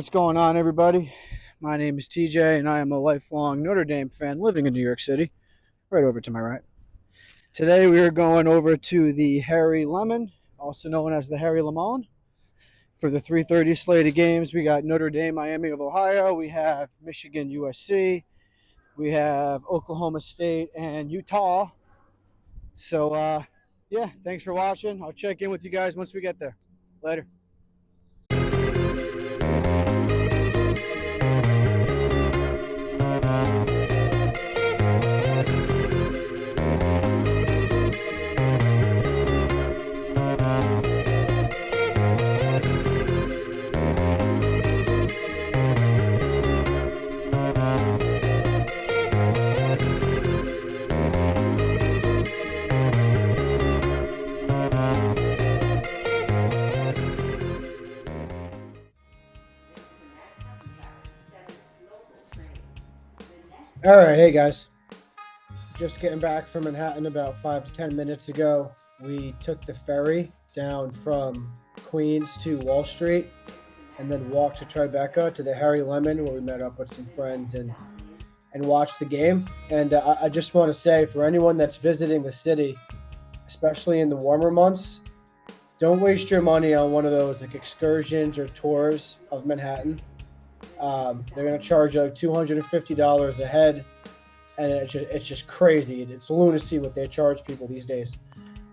what's going on, everybody? My name is TJ, and I am a lifelong Notre Dame fan living in New York City, right over to my right. Today, we are going over to the Harry Lemon, also known as the Harry Lemon, for the 3:30 slate of games. We got Notre Dame, Miami of Ohio. We have Michigan, USC. We have Oklahoma State and Utah. So, yeah, thanks for watching. I'll check in with you guys once we get there. Later. All right, hey guys. Just getting back from Manhattan about 5 to 10 minutes ago. We took the ferry down from Queens to Wall Street and then walked to Tribeca to the Harry Lemon, where we met up with some friends and watched the game. And I just want to say, for anyone that's visiting the city, especially in the warmer months, don't waste your money on one of those like excursions or tours of Manhattan. They're going to charge like $250 a head, and it's just crazy. It's lunacy what they charge people these days.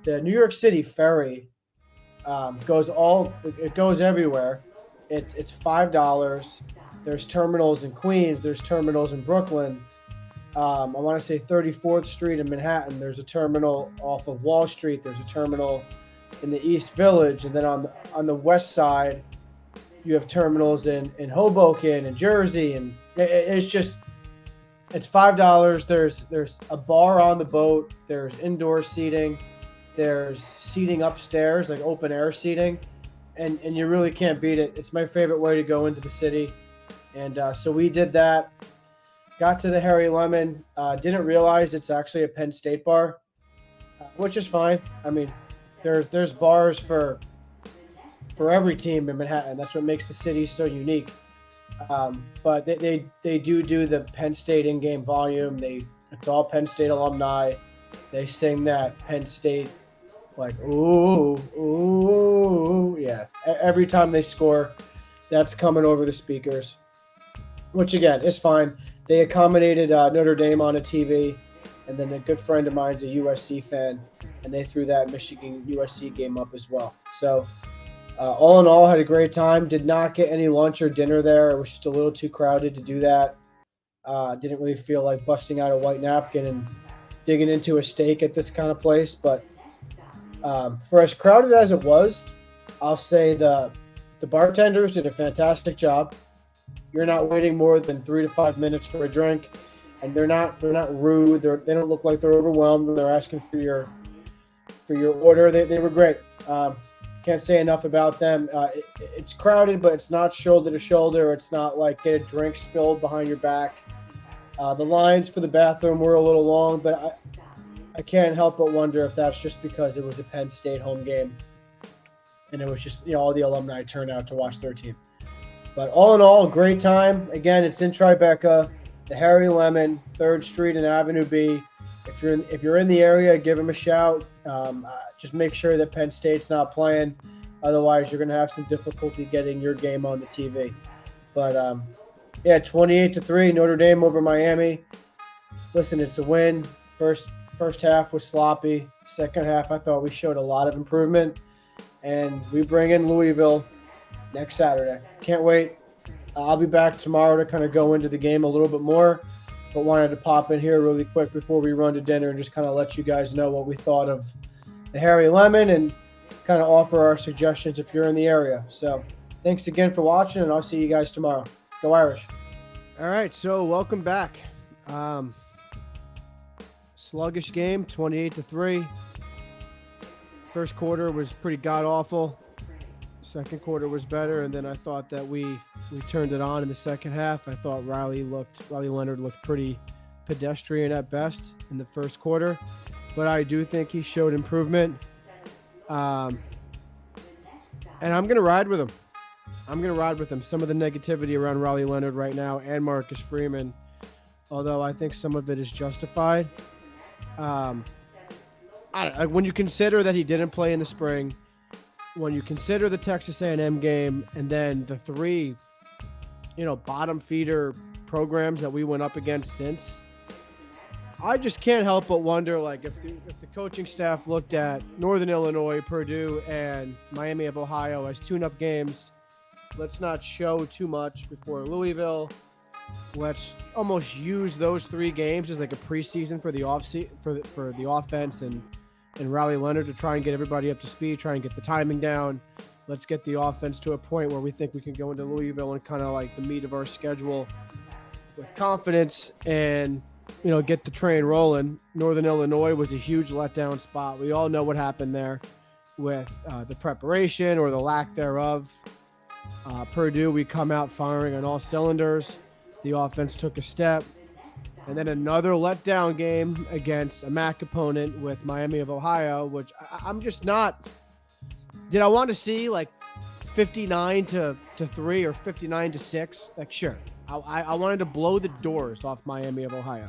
The New York City ferry goes everywhere. It's $5. There's terminals in Queens. There's terminals in Brooklyn. I want to say 34th Street in Manhattan. There's a terminal off of Wall Street. There's a terminal in the East Village, and then on the west side, you have terminals in Hoboken and Jersey, and it's $5. There's a bar on the boat. There's indoor seating. There's seating upstairs, like open air seating, and you really can't beat it. It's my favorite way to go into the city, and so we did that. Got to the Harry Lemon. Didn't realize it's actually a Penn State bar, which is fine. I mean, there's bars for every team in Manhattan. That's what makes the city so unique. But they do the Penn State in-game volume. It's all Penn State alumni. They sing that Penn State, like, ooh, yeah. Every time they score, that's coming over the speakers, which, again, is fine. They accommodated Notre Dame on a TV, and then a good friend of mine's a USC fan, and they threw that Michigan-USC game up as well. So, all in all, had a great time. Did not get any lunch or dinner there. It was just a little too crowded to do that. Didn't really feel like busting out a white napkin and digging into a steak at this kind of place. But for as crowded as it was, I'll say the bartenders did a fantastic job. You're not waiting more than 3 to 5 minutes for a drink, and they're not rude. They don't look like they're overwhelmed when they're asking for your order. They were great. Can't say enough about them. It's crowded, but it's not shoulder to shoulder. It's not like get a drink spilled behind your back. The lines for the bathroom were a little long, but I can't help but wonder if that's just because it was a Penn State home game, and it was just all the alumni turned out to watch their team. But all in all, great time. Again, it's in Tribeca, the Harry Lemon, 3rd Street and Avenue B. If you're in the area, give them a shout. Just make sure that Penn State's not playing. Otherwise, you're going to have some difficulty getting your game on the TV. But, 28-3, Notre Dame over Miami. Listen, it's a win. First half was sloppy. Second half, I thought we showed a lot of improvement. And we bring in Louisville next Saturday. Can't wait. I'll be back tomorrow to kind of go into the game a little bit more. But wanted to pop in here really quick before we run to dinner and just kind of let you guys know what we thought of the Harry Lemon and kind of offer our suggestions if you're in the area. So thanks again for watching, and I'll see you guys tomorrow. Go Irish. All right, so welcome back. Sluggish game, 28-3. First quarter was pretty god-awful. Second quarter was better, and then I thought that we turned it on in the second half. I thought Riley Leonard looked pretty pedestrian at best in the first quarter, but I do think he showed improvement. And I'm going to ride with him. I'm going to ride with him. Some of the negativity around Riley Leonard right now and Marcus Freeman, although I think some of it is justified. When you consider that he didn't play in the spring, when you consider the Texas A&M game, and then the three, bottom feeder programs that we went up against since, I just can't help but wonder, like, if the coaching staff looked at Northern Illinois, Purdue, and Miami of Ohio as tune-up games. Let's not show too much before Louisville. Let's almost use those three games as like a preseason for the for the offense and Riley Leonard to try and get everybody up to speed, try and get the timing down. Let's get the offense to a point where we think we can go into Louisville and kind of like the meat of our schedule with confidence and, get the train rolling. Northern Illinois was a huge letdown spot. We all know what happened there with the preparation or the lack thereof. Purdue, we come out firing on all cylinders. The offense took a step. And then another letdown game against a MAC opponent with Miami of Ohio, which I'm just not. Did I want to see like 59-3 or 59-6? Like, sure. I wanted to blow the doors off Miami of Ohio.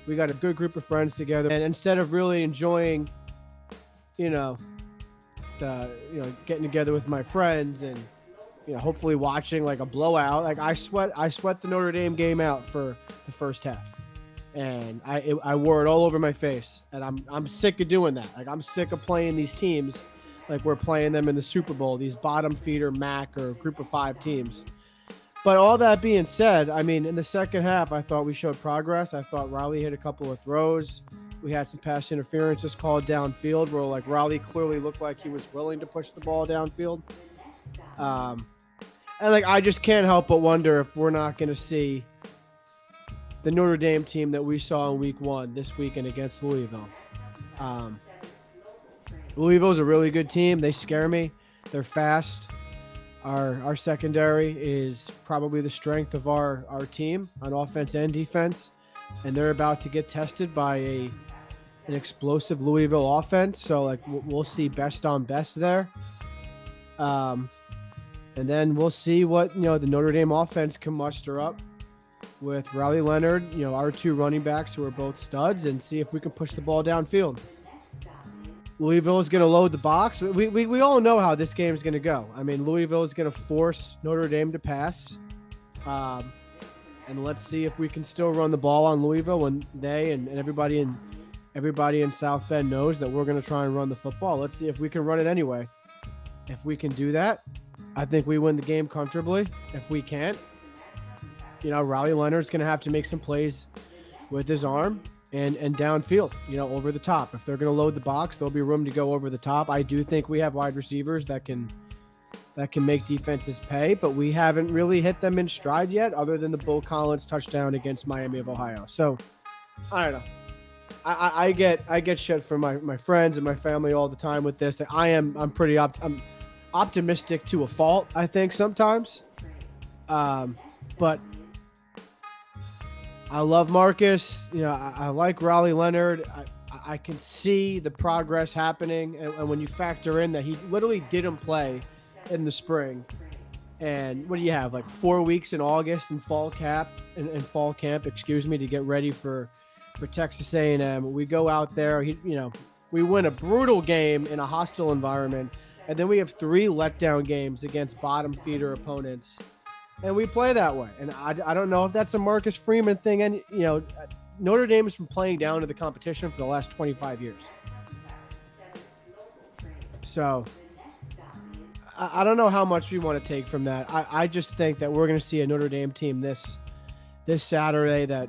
We got a good group of friends together, and instead of really enjoying, getting together with my friends and hopefully watching like a blowout, like I sweat the Notre Dame game out for the first half, and I wore it all over my face, and I'm sick of doing that. Like, I'm sick of playing these teams like we're playing them in the Super Bowl, these bottom feeder MAC or group of 5 teams. But all that being said, I mean, in the second half, I thought we showed progress. I thought Riley hit a couple of throws. We had some pass interferences called downfield where like Riley clearly looked like he was willing to push the ball downfield. And like, I just can't help but wonder if we're not going to see the Notre Dame team that we saw in week 1 this weekend against Louisville. Louisville's a really good team. They scare me. They're fast. Our secondary is probably the strength of our team on offense and defense, and they're about to get tested by an explosive Louisville offense. So like we'll see best on best there, and then we'll see what the Notre Dame offense can muster up with Riley Leonard, our 2 running backs who are both studs, and see if we can push the ball downfield. Louisville is going to load the box. We all know how this game is going to go. I mean, Louisville is going to force Notre Dame to pass. And let's see if we can still run the ball on Louisville when they and everybody in South Bend knows that we're going to try and run the football. Let's see if we can run it anyway. If we can do that, I think we win the game comfortably. If we can't, Riley Leonard's going to have to make some plays with his arm and downfield, over the top. If they're going to load the box, there'll be room to go over the top. I do think we have wide receivers that can make defenses pay, but we haven't really hit them in stride yet, other than the Bo Collins touchdown against Miami of Ohio. So I don't know. I get shit from my friends and my family all the time with this. I'm pretty I'm optimistic to a fault, I think, sometimes. But I love Marcus. I like Riley Leonard. I can see the progress happening. And when you factor in that he literally didn't play in the spring, and what do you have, like 4 weeks in August and fall camp, to get ready for Texas A&M. We go out there, we win a brutal game in a hostile environment, and then we have 3 letdown games against bottom feeder opponents. And we play that way. And I don't know if that's a Marcus Freeman thing. And, Notre Dame has been playing down to the competition for the last 25 years. So I don't know how much we want to take from that. I just think that we're going to see a Notre Dame team this Saturday that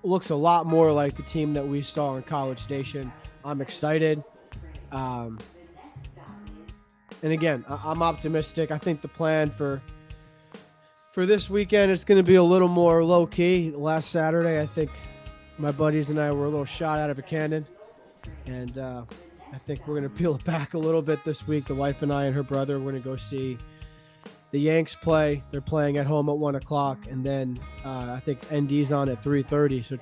looks a lot more like the team that we saw in College Station. I'm excited. And again, I'm optimistic. I think the plan for this weekend, it's going to be a little more low-key. Last Saturday, I think my buddies and I were a little shot out of a cannon. And I think we're going to peel it back a little bit this week. The wife and I and her brother, we're going to go see the Yanks play. They're playing at home at 1 o'clock. And then I think ND's on at 3:30. So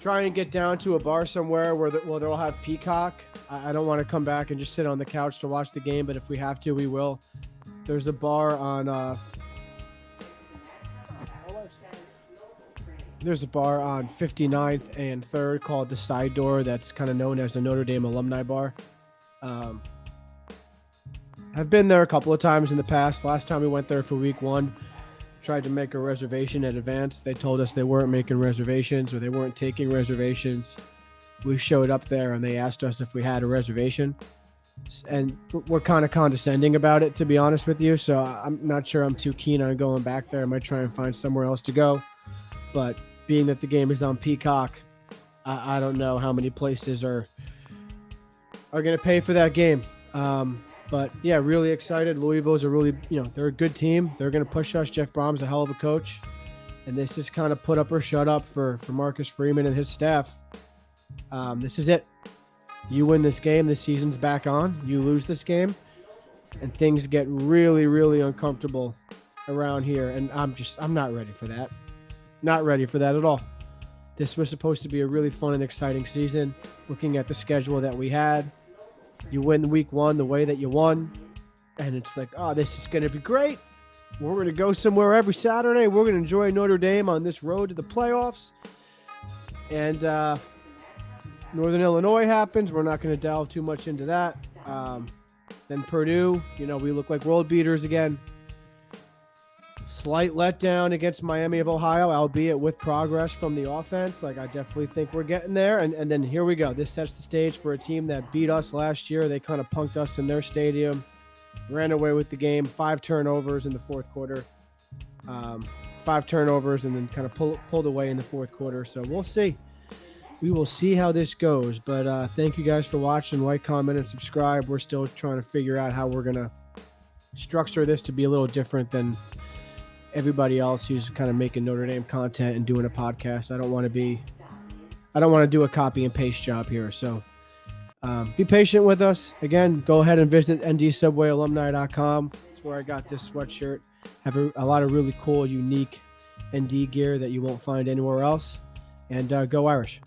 try and get down to a bar somewhere where they'll have Peacock. I don't want to come back and just sit on the couch to watch the game, but if we have to, we will. There's a bar on 59th and 3rd called the Side Door that's kind of known as a Notre Dame alumni bar. I've been there a couple of times in the past. Last time we went there for week 1, tried to make a reservation in advance. They told us they weren't making reservations or they weren't taking reservations. We showed up there and they asked us if we had a reservation. And we're kind of condescending about it, to be honest with you. So I'm not sure I'm too keen on going back there. I might try and find somewhere else to go. But being that the game is on Peacock, I don't know how many places are going to pay for that game. But yeah, really excited. Louisville's they're a good team. They're going to push us. Jeff Brom's a hell of a coach. And this is kind of put up or shut up for Marcus Freeman and his staff. This is it. You win this game, the season's back on. You lose this game, and things get really, really uncomfortable around here. And I'm not ready for that. Not ready for that at all. This was supposed to be a really fun and exciting season. Looking at the schedule that we had, you win week 1 the way that you won, and it's like, oh, this is going to be great. We're going to go somewhere every Saturday. We're going to enjoy Notre Dame on this road to the playoffs. And Northern Illinois happens. We're not going to delve too much into that. Then Purdue, we look like world beaters again. Slight letdown against Miami of Ohio, albeit with progress from the offense. I definitely think we're getting there. And then here we go. This sets the stage for a team that beat us last year. They kind of punked us in their stadium, ran away with the game, 5 turnovers in the fourth quarter. 5 turnovers and then kind of pulled away in the fourth quarter. So we'll see. We will see how this goes. But thank you guys for watching. Like, comment, and subscribe. We're still trying to figure out how we're going to structure this to be a little different than everybody else who's kind of making Notre Dame content and doing a podcast. I don't want to do a copy and paste job here. So be patient with us. Again, go ahead and visit ndsubwayalumni.com. That's where I got this sweatshirt. Have a lot of really cool, unique ND gear that you won't find anywhere else. And go Irish.